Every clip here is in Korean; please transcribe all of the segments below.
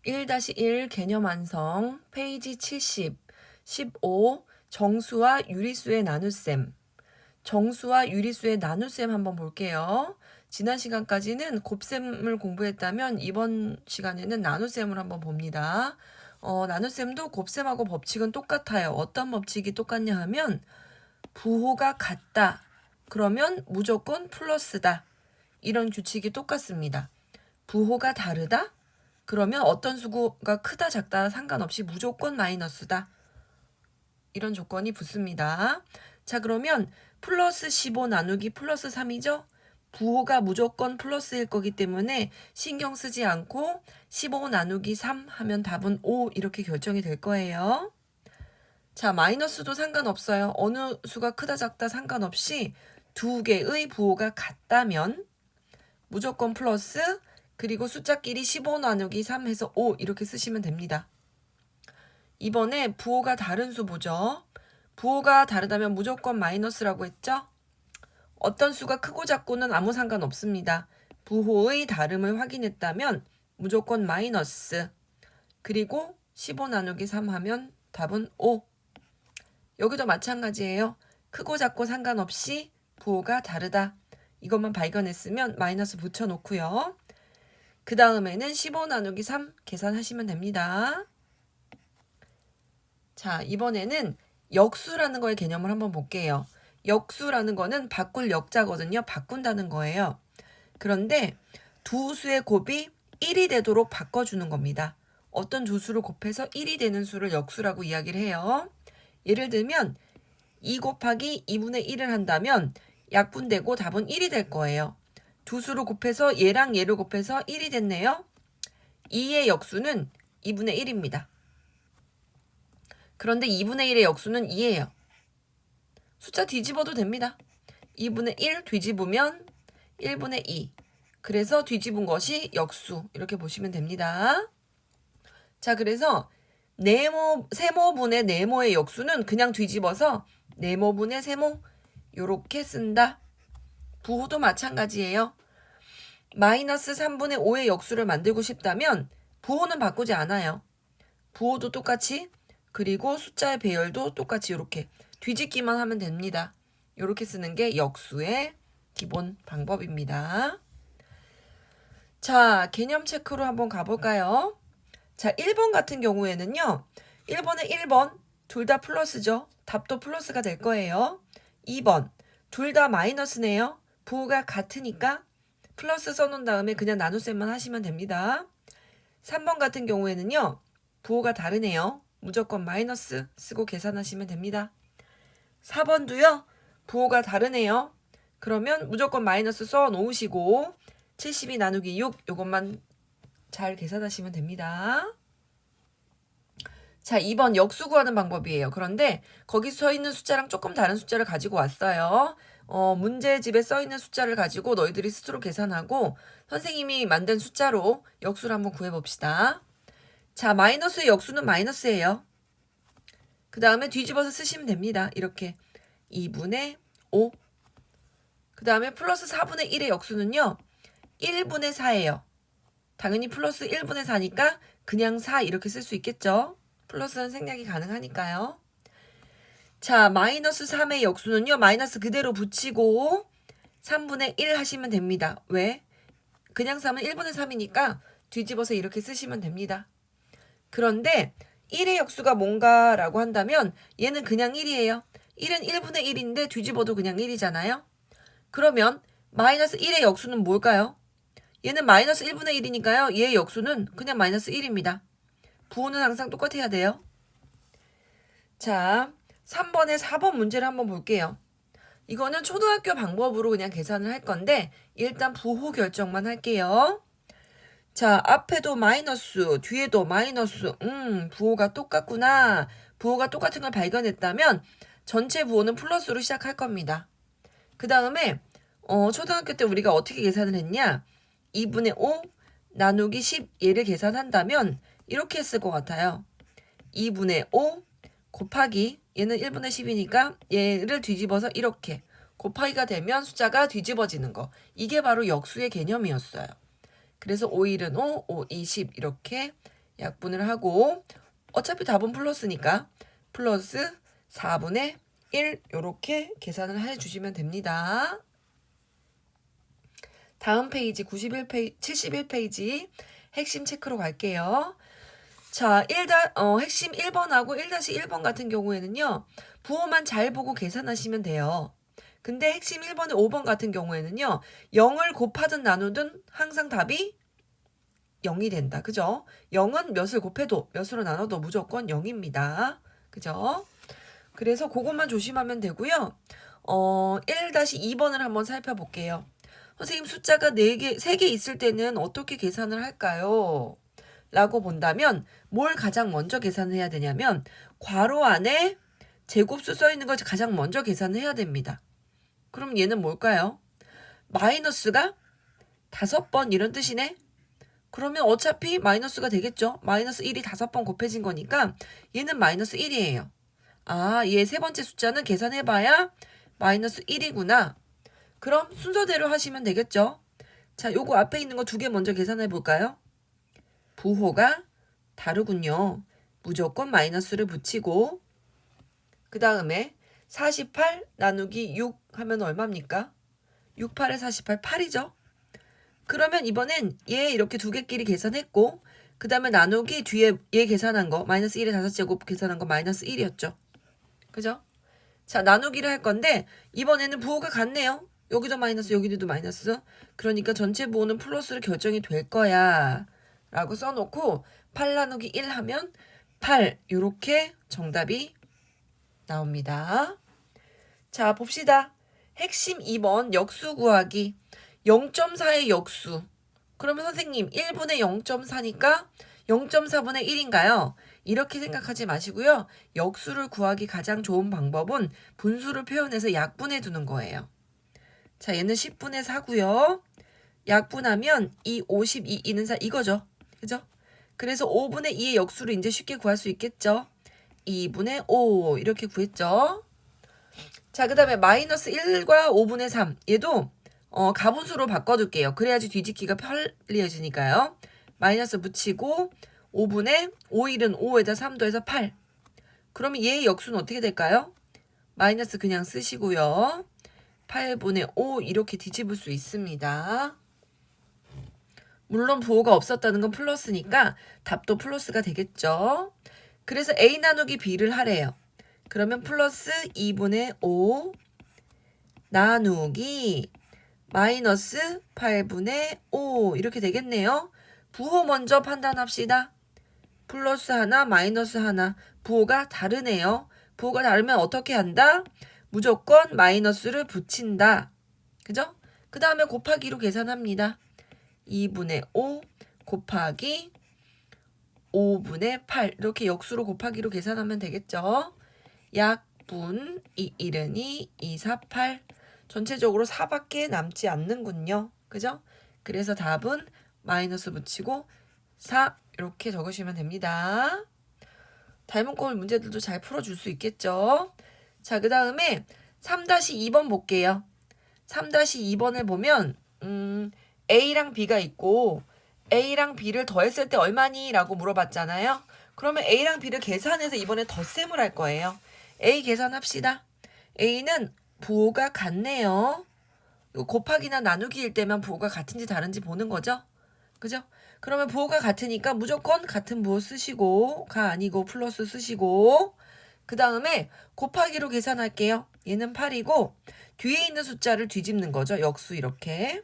1-1 개념 완성 페이지 70, 15 정수와 유리수의 나눗셈. 정수와 유리수의 나눗셈 한번 볼게요. 지난 시간까지는 곱셈을 공부했다면 이번 시간에는 나눗셈을 한번 봅니다. 나눗셈도 곱셈하고 법칙은 똑같아요. 어떤 법칙이 똑같냐 하면 부호가 같다. 그러면 무조건 플러스다. 이런 규칙이 똑같습니다. 부호가 다르다? 그러면 어떤 수가 크다 작다 상관없이 무조건 마이너스다. 이런 조건이 붙습니다. 자, 그러면 플러스 15 나누기 플러스 3이죠? 부호가 무조건 플러스일 거기 때문에 신경 쓰지 않고 15 나누기 3 하면 답은 5 이렇게 결정이 될 거예요. 자, 마이너스도 상관없어요. 어느 수가 크다 작다 상관없이 두 개의 부호가 같다면 무조건 플러스 그리고 숫자끼리 15 나누기 3 해서 5 이렇게 쓰시면 됩니다. 이번에 부호가 다른 수 보죠. 부호가 다르다면 무조건 마이너스라고 했죠? 어떤 수가 크고 작고는 아무 상관없습니다. 부호의 다름을 확인했다면 무조건 마이너스 그리고 15 나누기 3 하면 답은 5. 여기도 마찬가지예요. 크고 작고 상관없이 부호가 다르다. 이것만 발견했으면 마이너스 붙여놓고요. 그 다음에는 15 나누기 3 계산하시면 됩니다. 자, 이번에는 역수라는 거의 개념을 한번 볼게요. 역수라는 거는 바꿀 역자거든요. 바꾼다는 거예요. 그런데 두 수의 곱이 1이 되도록 바꿔주는 겁니다. 어떤 두 수를 곱해서 1이 되는 수를 역수라고 이야기를 해요. 예를 들면 2 곱하기 2분의 1을 한다면 약분되고 답은 1이 될 거예요. 두 수를 곱해서 얘랑 얘를 곱해서 1이 됐네요. 2의 역수는 2분의 1입니다. 그런데 2분의 1의 역수는 2예요. 숫자 뒤집어도 됩니다. 2분의 1 뒤집으면 1분의 2. 그래서 뒤집은 것이 역수. 이렇게 보시면 됩니다. 자, 그래서 세모분의 네모의 역수는 그냥 뒤집어서 네모분의 세모 이렇게 쓴다. 부호도 마찬가지예요. 마이너스 3분의 5의 역수를 만들고 싶다면 부호는 바꾸지 않아요. 부호도 똑같이 그리고 숫자의 배열도 똑같이 이렇게 뒤집기만 하면 됩니다. 이렇게 쓰는 게 역수의 기본 방법입니다. 자, 개념 체크로 한번 가볼까요? 자, 1번 같은 경우에는요. 1번에 1번 둘 다 플러스죠. 답도 플러스가 될 거예요. 2번 둘 다 마이너스네요. 부호가 같으니까 플러스 써놓은 다음에 그냥 나눗셈만 하시면 됩니다. 3번 같은 경우에는요. 부호가 다르네요. 무조건 마이너스 쓰고 계산하시면 됩니다. 4번도요. 부호가 다르네요. 그러면 무조건 마이너스 써 놓으시고 72 나누기 6 이것만 잘 계산하시면 됩니다. 자, 2번 역수 구하는 방법이에요. 그런데 거기 써 있는 숫자랑 조금 다른 숫자를 가지고 왔어요. 문제집에 써 있는 숫자를 가지고 너희들이 스스로 계산하고 선생님이 만든 숫자로 역수를 한번 구해봅시다. 자, 마이너스의 역수는 마이너스예요. 그 다음에 뒤집어서 쓰시면 됩니다. 이렇게 2분의 5. 그 다음에 플러스 4분의 1의 역수는요. 1분의 4예요. 당연히 플러스 1분의 4니까 그냥 4 이렇게 쓸 수 있겠죠. 플러스는 생략이 가능하니까요. 자, 마이너스 3의 역수는요. 마이너스 그대로 붙이고 3분의 1 하시면 됩니다. 왜? 그냥 3은 1분의 3이니까 뒤집어서 이렇게 쓰시면 됩니다. 그런데 1의 역수가 뭔가라고 한다면 얘는 그냥 1이에요. 1은 1분의 1인데 뒤집어도 그냥 1이잖아요. 그러면 마이너스 1의 역수는 뭘까요? 얘는 마이너스 1분의 1이니까요. 얘의 역수는 그냥 마이너스 1입니다. 부호는 항상 똑같아야 돼요. 자, 3번에 4번 문제를 한번 볼게요. 이거는 초등학교 방법으로 그냥 계산을 할 건데 일단 부호 결정만 할게요. 자, 앞에도 마이너스, 뒤에도 마이너스. 부호가 똑같구나. 부호가 똑같은 걸 발견했다면 전체 부호는 플러스로 시작할 겁니다. 그 다음에 초등학교 때 우리가 어떻게 계산을 했냐? 2분의 5 나누기 10 얘를 계산한다면 이렇게 했을 것 같아요. 2분의 5 곱하기 얘는 1분의 10이니까 얘를 뒤집어서 이렇게 곱하기가 되면 숫자가 뒤집어지는 거. 이게 바로 역수의 개념이었어요. 그래서 5, 1은 5, 5, 2, 10 이렇게 약분을 하고 어차피 답은 플러스니까 플러스 4분의 1 이렇게 계산을 해주시면 됩니다. 다음 페이지 71페이지 핵심 체크로 갈게요. 자, 핵심 1번하고 1-1번 같은 경우에는요. 부호만 잘 보고 계산하시면 돼요. 근데 핵심 1번에 5번 같은 경우에는요. 0을 곱하든 나누든 항상 답이 0이 된다. 그죠? 0은 몇을 곱해도 몇으로 나눠도 무조건 0입니다. 그죠? 그래서 그것만 조심하면 되고요. 1-2번을 한번 살펴볼게요. 선생님 숫자가 3개 있을 때는 어떻게 계산을 할까요? 라고 본다면 뭘 가장 먼저 계산해야 되냐면 괄호 안에 제곱수 써 있는 걸 가장 먼저 계산해야 됩니다. 그럼 얘는 뭘까요? 마이너스가 5번 이런 뜻이네? 그러면 어차피 마이너스가 되겠죠? 마이너스 1이 5번 곱해진 거니까 얘는 마이너스 1이에요. 아, 얘 세 번째 숫자는 계산해봐야 마이너스 1이구나. 그럼 순서대로 하시면 되겠죠? 자, 요거 앞에 있는 거 2개 먼저 계산해 볼까요? 부호가 다르군요. 무조건 마이너스를 붙이고 그 다음에 48 나누기 6 하면 얼마입니까? 6, 8에 48, 8이죠? 그러면 이번엔 얘 이렇게 2개끼리 계산했고 그 다음에 나누기 뒤에 얘 계산한 거 마이너스 1의 5제곱 계산한 거 마이너스 1이었죠. 그죠? 자, 나누기를 할 건데 이번에는 부호가 같네요. 여기도 마이너스 여기도 마이너스. 그러니까 전체 부호는 플러스로 결정이 될 거야 라고 써놓고 8 나누기 1 하면 8 이렇게 정답이 나옵니다. 자, 봅시다. 핵심 2번 역수 구하기. 0.4의 역수. 그러면 선생님 1분의 0.4니까 0.4분의 1인가요? 이렇게 생각하지 마시고요. 역수를 구하기 가장 좋은 방법은 분수를 표현해서 약분해 두는 거예요. 자, 얘는 10분의 4고요. 약분하면 이 52, 이는 4 이거죠. 그죠? 그래서 5분의 2의 역수를 이제 쉽게 구할 수 있겠죠. 2분의 5 이렇게 구했죠. 자, 그 다음에 마이너스 1과 5분의 3 얘도 가분수로 바꿔둘게요. 그래야지 뒤집기가 편리해지니까요. 마이너스 붙이고 5분의 5일은 5에다 3 더해서 8. 그러면 얘의 역수는 어떻게 될까요? 마이너스 그냥 쓰시고요. 8분의 5 이렇게 뒤집을 수 있습니다. 물론 부호가 없었다는 건 플러스니까 답도 플러스가 되겠죠. 그래서 A 나누기 B를 하래요. 그러면 플러스 2분의 5 나누기 마이너스 8분의 5 이렇게 되겠네요. 부호 먼저 판단합시다. 플러스 하나 마이너스 하나 부호가 다르네요. 부호가 다르면 어떻게 한다? 무조건 마이너스를 붙인다. 그죠? 그 다음에 곱하기로 계산합니다. 2분의 5 곱하기 5분의 8 이렇게 역수로 곱하기로 계산하면 되겠죠. 약분 2, 1은 2, 2, 4, 8 전체적으로 4밖에 남지 않는군요. 그죠? 그래서 답은 마이너스 붙이고 4 이렇게 적으시면 됩니다. 닮은 꼴 문제들도 잘 풀어줄 수 있겠죠. 자, 그 다음에 3-2번 볼게요. 3-2번을 보면 A랑 B가 있고 A랑 B를 더했을 때 얼마니? 라고 물어봤잖아요. 그러면 A랑 B를 계산해서 이번에 덧셈을 할 거예요. A 계산합시다. A는 부호가 같네요. 이거 곱하기나 나누기일 때만 부호가 같은지 다른지 보는 거죠. 그죠? 그러면 부호가 같으니까 무조건 같은 부호 쓰시고 가 아니고 플러스 쓰시고 그 다음에 곱하기로 계산할게요. 얘는 8이고 뒤에 있는 숫자를 뒤집는 거죠. 역수 이렇게.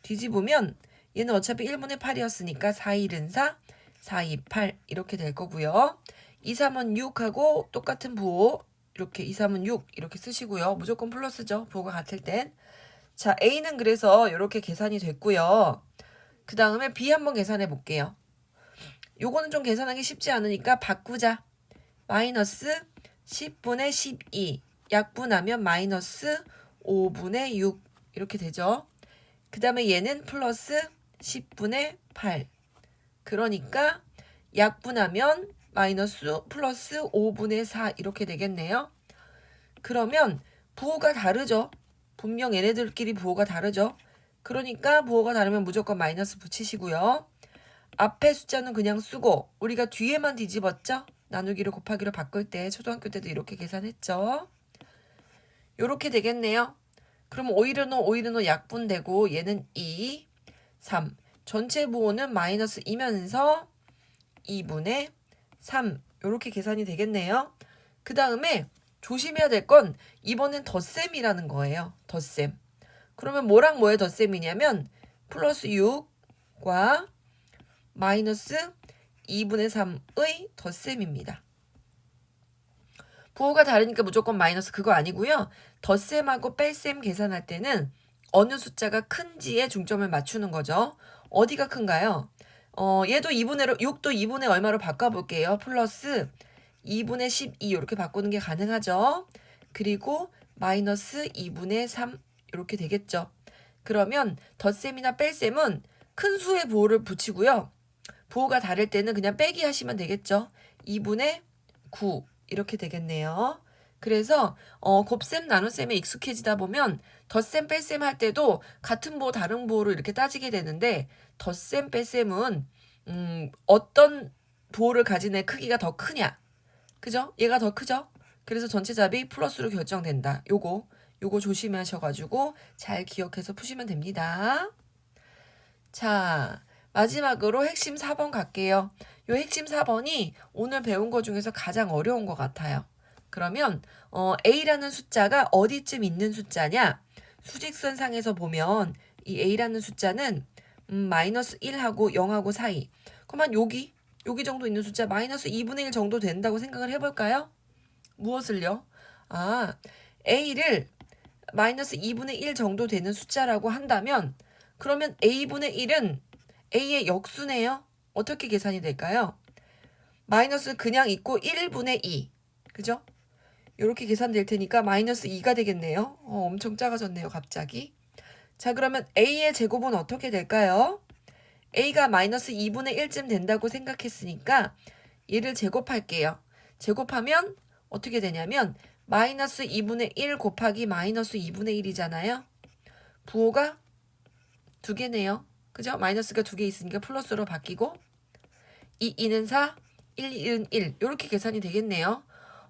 뒤집으면 얘는 어차피 1분의 8이었으니까 4, 1은 4, 4, 2, 8 이렇게 될 거고요. 2, 3은 6하고 똑같은 부호 이렇게 2, 3은 6 이렇게 쓰시고요. 무조건 플러스죠. 부호가 같을 땐. 자, A는 그래서 이렇게 계산이 됐고요. 그 다음에 B 한번 계산해 볼게요. 요거는 좀 계산하기 쉽지 않으니까 바꾸자. 마이너스 10분의 12 약분하면 마이너스 5분의 6 이렇게 되죠. 그 다음에 얘는 플러스 10분의 8 그러니까 약분하면 마이너스 플러스 5분의 4 이렇게 되겠네요. 그러면 부호가 다르죠. 분명 얘네들끼리 부호가 다르죠. 그러니까 부호가 다르면 무조건 마이너스 붙이시고요. 앞에 숫자는 그냥 쓰고 우리가 뒤에만 뒤집었죠? 나누기를 곱하기로 바꿀 때 초등학교 때도 이렇게 계산했죠? 요렇게 되겠네요. 그럼 오이르노 약분되고 얘는 2, 3. 전체 부호는 마이너스 2면서 2분의 3 요렇게 계산이 되겠네요. 그 다음에 조심해야 될 건 이번엔 덧셈이라는 거예요. 덧셈. 그러면 뭐랑 뭐의 덧셈이냐면 플러스 6과 마이너스 2분의 3의 덧셈입니다. 부호가 다르니까 무조건 마이너스 그거 아니고요. 덧셈하고 뺄셈 계산할 때는 어느 숫자가 큰지에 중점을 맞추는 거죠. 어디가 큰가요? 얘도 6도 2분의 얼마로 바꿔볼게요. 플러스 2분의 12 이렇게 바꾸는 게 가능하죠. 그리고 마이너스 2분의 3 이렇게 되겠죠. 그러면 덧셈이나 뺄셈은 큰 수의 부호를 붙이고요. 부호가 다를 때는 그냥 빼기 하시면 되겠죠. 2분의 9 이렇게 되겠네요. 그래서 곱셈 나눗셈에 익숙해지다 보면 덧셈 뺄셈 할 때도 같은 부호 다른 부호로 이렇게 따지게 되는데 덧셈 뺄셈은 어떤 부호를 가진 애 크기가 더 크냐 그죠? 얘가 더 크죠? 그래서 전체 답이 플러스로 결정된다. 요거 조심하셔가지고 잘 기억해서 푸시면 됩니다. 자, 마지막으로 핵심 4번 갈게요. 요 핵심 4번이 오늘 배운 거 중에서 가장 어려운 것 같아요. 그러면 A라는 숫자가 어디쯤 있는 숫자냐? 수직선상에서 보면 이 A라는 숫자는 마이너스 1하고 0하고 사이. 그러면 여기 정도 있는 숫자 마이너스 2분의 1 정도 된다고 생각을 해볼까요? 무엇을요? A를 마이너스 2분의 1 정도 되는 숫자라고 한다면 그러면 A분의 1은 A의 역수네요. 어떻게 계산이 될까요? 마이너스 그냥 있고 1분의 2. 그죠? 이렇게 계산될 테니까 마이너스 2가 되겠네요. 엄청 작아졌네요. 갑자기. 자, 그러면 A의 제곱은 어떻게 될까요? A가 마이너스 2분의 1쯤 된다고 생각했으니까 얘를 제곱할게요. 제곱하면 어떻게 되냐면 마이너스 2분의 1 곱하기 마이너스 2분의 1이잖아요. 부호가 두 개네요. 그죠? 마이너스가 두 개 있으니까 플러스로 바뀌고 2는 4, 1은 1 이렇게 계산이 되겠네요.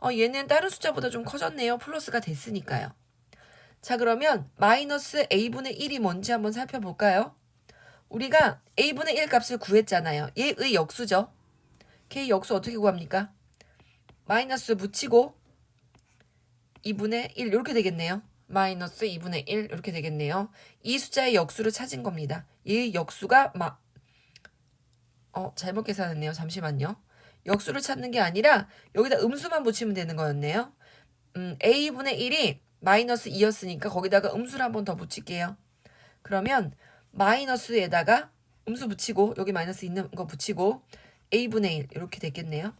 얘는 다른 숫자보다 좀 커졌네요. 플러스가 됐으니까요. 자, 그러면 마이너스 a분의 1이 뭔지 한번 살펴볼까요? 우리가 a분의 1 값을 구했잖아요. 얘의 역수죠. 걔의 역수 어떻게 구합니까? 마이너스 붙이고 2분의 1 이렇게 되겠네요. 마이너스 2분의 1 이렇게 되겠네요. 이 숫자의 역수를 찾은 겁니다. 이 역수가 잘못 계산했네요. 잠시만요. 역수를 찾는 게 아니라 여기다 음수만 붙이면 되는 거였네요. a분의 1이 마이너스 2였으니까 거기다가 음수를 한 번 더 붙일게요. 그러면 마이너스에다가 음수 붙이고 여기 마이너스 있는 거 붙이고 a분의 1 이렇게 됐겠네요.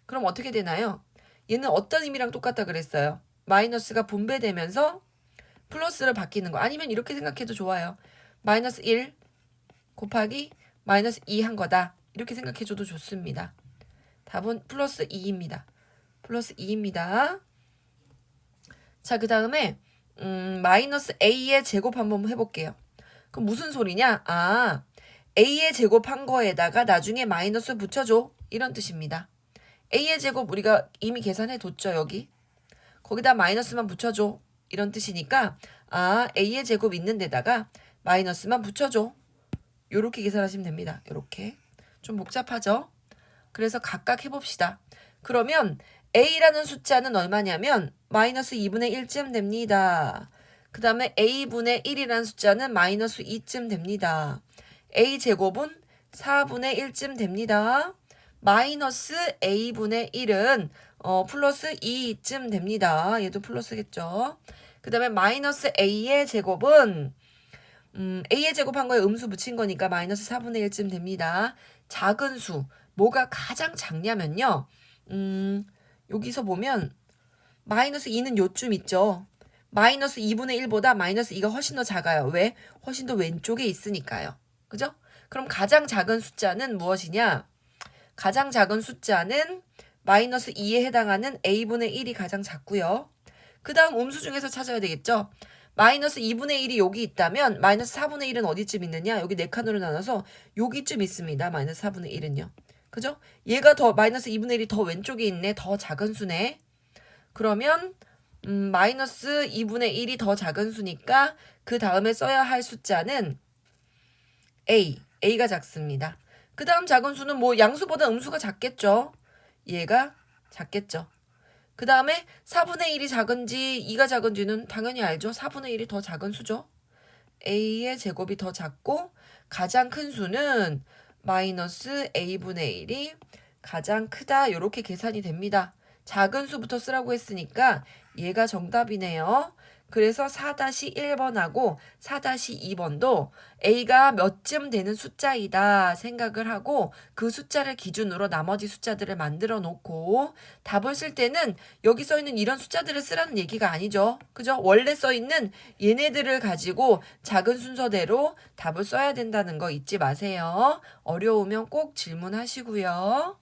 그럼 어떻게 되나요? 얘는 어떤 의미랑 똑같다 그랬어요? 마이너스가 분배되면서 플러스를 바뀌는 거. 아니면 이렇게 생각해도 좋아요. 마이너스 1 곱하기 마이너스 2 한 거다. 이렇게 생각해줘도 좋습니다. 답은 플러스 2입니다. 플러스 2입니다. 자, 그 다음에 마이너스 a의 제곱 한번 해볼게요. 그럼 무슨 소리냐? a의 제곱한 거에다가 나중에 마이너스 붙여줘. 이런 뜻입니다. a의 제곱 우리가 이미 계산해뒀죠. 여기. 거기다 마이너스만 붙여줘. 이런 뜻이니까 a의 제곱 있는 데다가 마이너스만 붙여줘. 요렇게 계산하시면 됩니다. 요렇게. 좀 복잡하죠? 그래서 각각 해봅시다. 그러면 a라는 숫자는 얼마냐면 마이너스 2분의 1쯤 됩니다. 그 다음에 a분의 1이라는 숫자는 마이너스 2쯤 됩니다. a제곱은 4분의 1쯤 됩니다. 마이너스 a분의 1은 플러스 2쯤 됩니다. 얘도 플러스겠죠. 그 다음에 마이너스 a의 제곱은 a의 제곱한 거에 음수 붙인 거니까 마이너스 4분의 1쯤 됩니다. 작은 수, 뭐가 가장 작냐면요. 여기서 보면 마이너스 2는 요쯤 있죠. 마이너스 2분의 1보다 마이너스 2가 훨씬 더 작아요. 왜? 훨씬 더 왼쪽에 있으니까요. 그죠? 그럼 가장 작은 숫자는 무엇이냐? 가장 작은 숫자는 마이너스 2에 해당하는 a분의 1이 가장 작고요. 그 다음 음수 중에서 찾아야 되겠죠. 마이너스 2분의 1이 여기 있다면 마이너스 4분의 1은 어디쯤 있느냐? 여기 4칸으로 나눠서 여기쯤 있습니다. 마이너스 4분의 1은요. 그죠? 얘가 더 마이너스 2분의 1이 더 왼쪽에 있네. 더 작은 수네. 그러면 마이너스 2분의 1이 더 작은 수니까 그 다음에 써야 할 숫자는 A가 작습니다. 그 다음 작은 수는 뭐 양수보다 음수가 작겠죠. 얘가 작겠죠. 그 다음에 4분의 1이 작은지 2가 작은지는 당연히 알죠. 4분의 1이 더 작은 수죠. A의 제곱이 더 작고 가장 큰 수는 마이너스 A분의 1이 가장 크다. 이렇게 계산이 됩니다. 작은 수부터 쓰라고 했으니까 얘가 정답이네요. 그래서 4-1번하고 4-2번도 A가 몇쯤 되는 숫자이다 생각을 하고 그 숫자를 기준으로 나머지 숫자들을 만들어 놓고 답을 쓸 때는 여기 써 있는 이런 숫자들을 쓰라는 얘기가 아니죠. 그죠? 원래 써 있는 얘네들을 가지고 작은 순서대로 답을 써야 된다는 거 잊지 마세요. 어려우면 꼭 질문하시고요.